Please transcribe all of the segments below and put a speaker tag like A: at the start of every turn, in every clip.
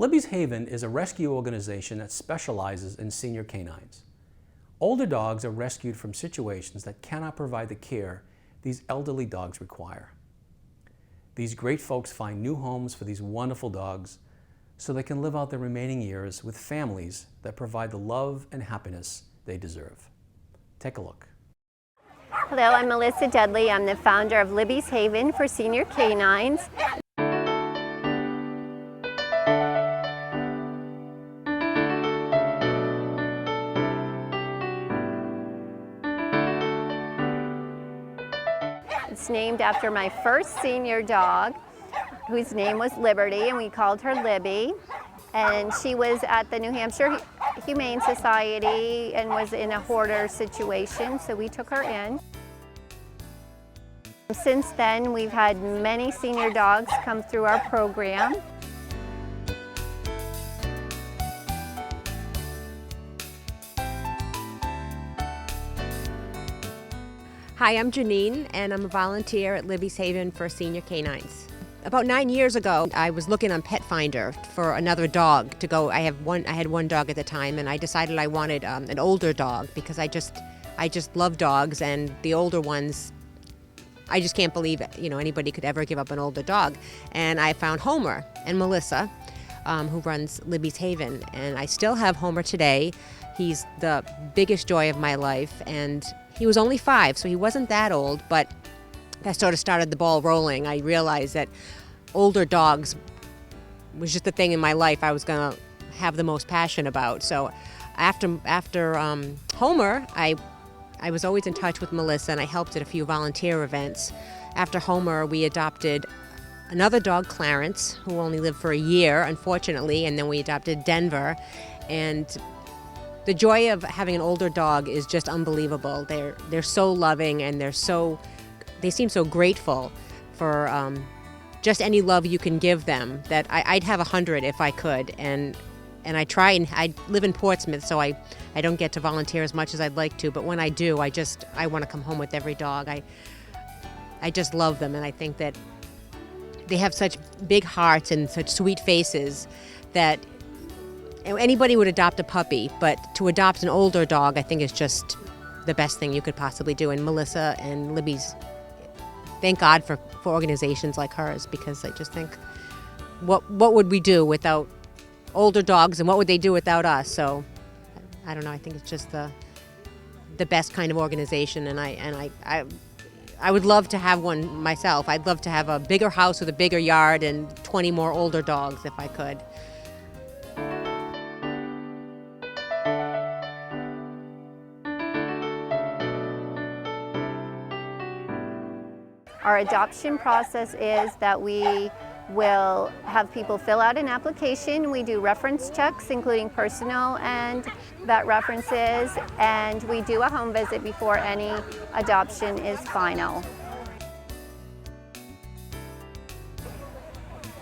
A: Libby's Haven is a rescue organization that specializes in senior canines. Older dogs are rescued from situations that cannot provide the care these elderly dogs require. These great folks find new homes for these wonderful dogs so they can live out their remaining years with families that provide the love and happiness they deserve. Take a look.
B: Hello, I'm Melissa Dudley. I'm the founder of Libby's Haven for Senior Canines. It's named after my first senior dog, whose name was Liberty, and we called her Libby. And she was at the New Hampshire Humane Society and was in a hoarder situation, so we took her in. Since then, we've had many senior dogs come through our program.
C: Hi, I'm Janine, and I'm a volunteer at Libby's Haven for Senior Canines. About 9 years ago, I was looking on Pet Finder for another dog to go. I had one dog at the time, and I decided I wanted an older dog because I just love dogs, and the older ones, I just can't believe anybody could ever give up an older dog. And I found Homer and Melissa, who runs Libby's Haven, and I still have Homer today. He's the biggest joy of my life, and he was only 5, so he wasn't that old, but that sort of started the ball rolling. I realized that older dogs was just the thing in my life I was going to have the most passion about. So after Homer, I was always in touch with Melissa, and I helped at a few volunteer events. After Homer, we adopted another dog, Clarence, who only lived for a year, unfortunately, and then we adopted Denver. And the joy of having an older dog is just unbelievable. They're so loving, and they seem so grateful for just any love you can give them, that I'd have 100 if I could. And I try, and I live in Portsmouth, so I don't get to volunteer as much as I'd like to, but when I do, I want to come home with every dog. I just love them, and I think that they have such big hearts and such sweet faces that anybody would adopt a puppy, but to adopt an older dog, I think is just the best thing you could possibly do. And Melissa and Libby's, thank God for organizations like hers, because I just think, what would we do without older dogs, and what would they do without us? So I don't know, I think it's just the best kind of organization, and I would love to have one myself. I'd love to have a bigger house with a bigger yard and 20 more older dogs if I could.
B: Our adoption process is that we will have people fill out an application. We do reference checks, including personal and vet references, and we do a home visit before any adoption is final.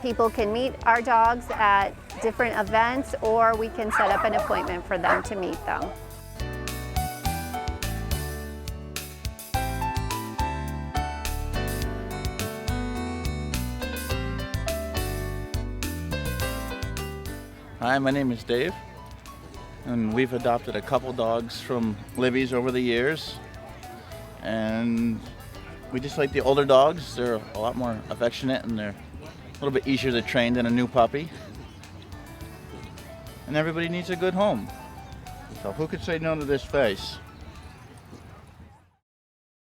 B: People can meet our dogs at different events, or we can set up an appointment for them to meet them.
D: Hi, my name is Dave, and we've adopted a couple dogs from Libby's over the years, and we just like the older dogs. They're a lot more affectionate, and they're a little bit easier to train than a new puppy, and everybody needs a good home. So who could say no to this face?